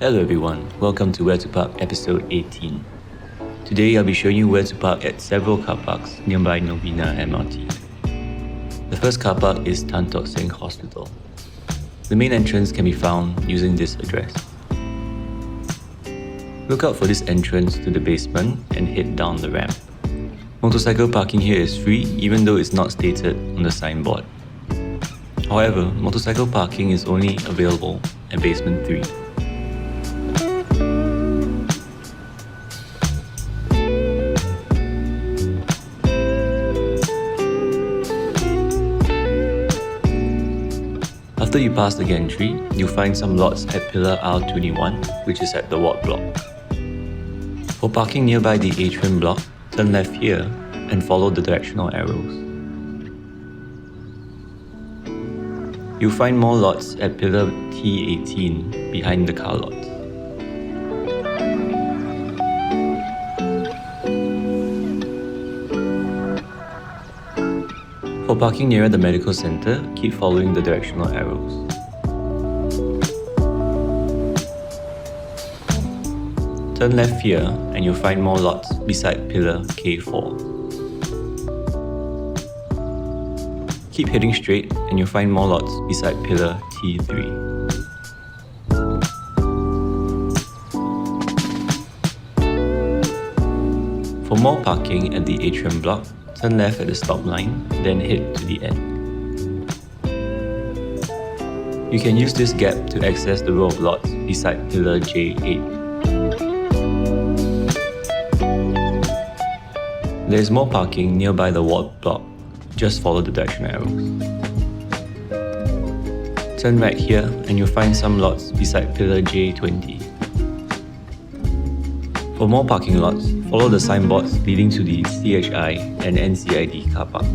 Hello everyone, welcome to Where to Park episode 18. Today I'll be showing you where to park at several car parks nearby Novena MRT. The first car park is Tock Seng Hospital. The main entrance can be found using this address. Look out for this entrance to the basement and head down the ramp. Motorcycle parking here is free even though it's not stated on the signboard. However, motorcycle parking is only available at basement 3. After you pass the gantry, you'll find some lots at Pillar R21, which is at the Ward block. For parking nearby the Atrium block, turn left here and follow the directional arrows. You'll find more lots at Pillar T18 behind the car lot. For parking near the medical center, keep following the directional arrows. Turn left here and you'll find more lots beside Pillar K4. Keep heading straight and you'll find more lots beside Pillar T3. For more parking at the Atrium block, turn left at the stop line, then head to the end. You can use this gap to access the row of lots beside Pillar J8. There is more parking nearby the Ward block. Just follow the direction arrows. Turn right here and you'll find some lots beside Pillar J20. For more parking lots, follow the signboards leading to the TTSH and NCID car park.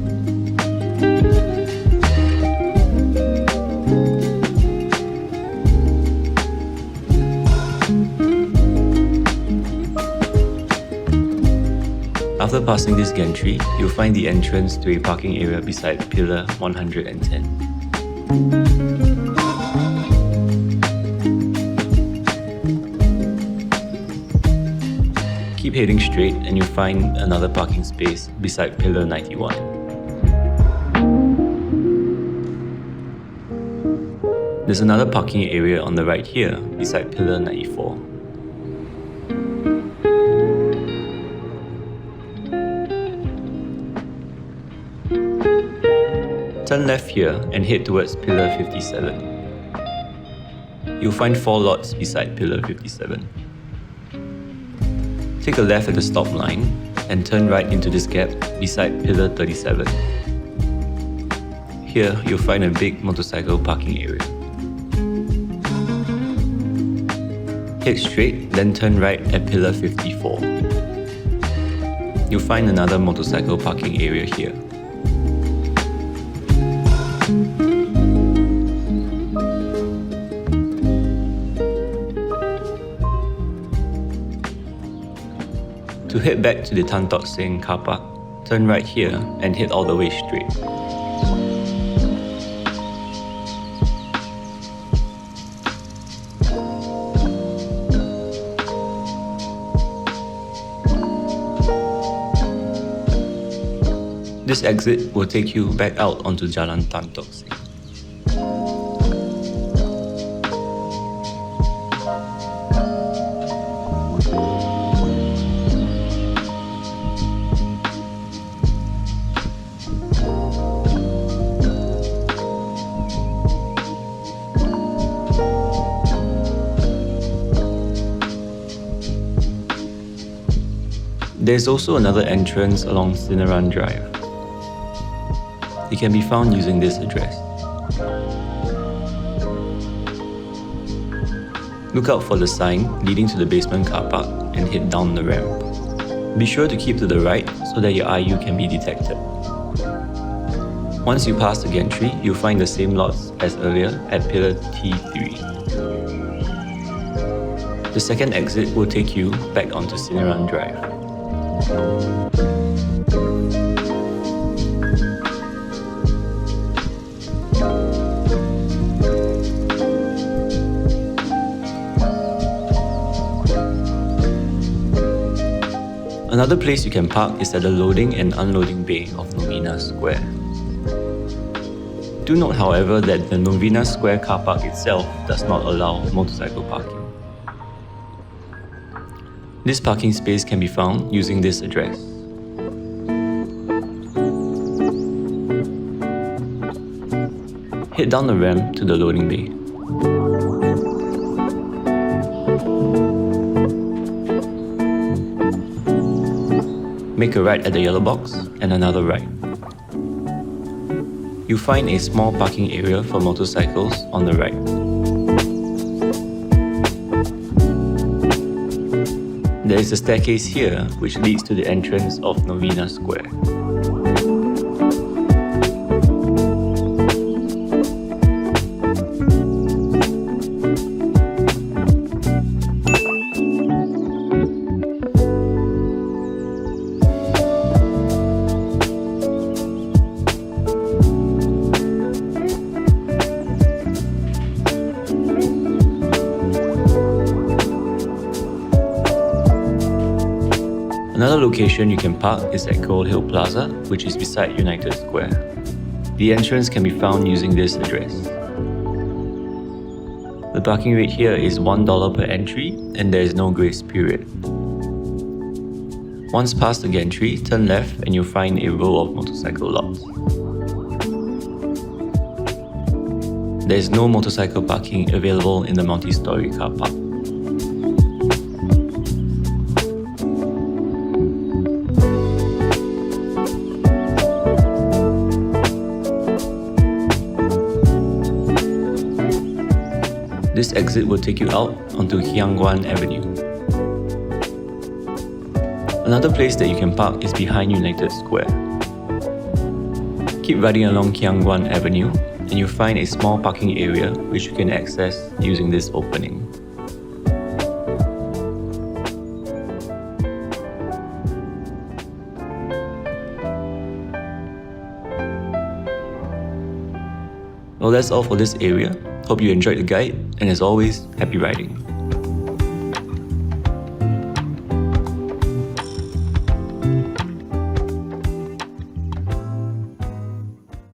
After passing this gantry, you'll find the entrance to a parking area beside Pillar 110. Keep heading straight and you'll find another parking space beside Pillar 91. There's another parking area on the right here beside Pillar 94. Turn left here and head towards Pillar 57. You'll find 4 lots beside Pillar 57. Take a left at the stop line and turn right into this gap beside Pillar 37. Here, you'll find a big motorcycle parking area. Head straight, then turn right at Pillar 54. You'll find another motorcycle parking area here. To head back to the Tock Seng car park, turn right here and head all the way straight. This exit will take you back out onto Jalan Tock Seng. There is also another entrance along Sinan Drive. It can be found using this address. Look out for the sign leading to the basement car park and head down the ramp. Be sure to keep to the right so that your IU can be detected. Once you pass the gantry, you'll find the same lots as earlier at Pillar T3. The second exit will take you back onto Sinan Drive. Another place you can park is at the loading and unloading bay of Nomina Square. Do note, however, that the Novena Square car park itself does not allow motorcycle parking. This parking space can be found using this address. Head down the ramp to the loading bay. Make a right at the yellow box and another right. You'll find a small parking area for motorcycles on the right. There is a staircase here which leads to the entrance of Nomina Square. Another location you can park is at Goldhill Plaza, which is beside United Square. The entrance can be found using this address. The parking rate here is $1 per entry and there is no grace period. Once past the gantry, turn left and you'll find a row of motorcycle lots. There is no motorcycle parking available in the multi-story car park. This exit will take you out onto Hyangwan Avenue. Another place that you can park is behind United Square. Keep riding along Hyangwan Avenue and you'll find a small parking area which you can access using this opening. Well, that's all for this area. Hope you enjoyed the guide, and as always, happy riding.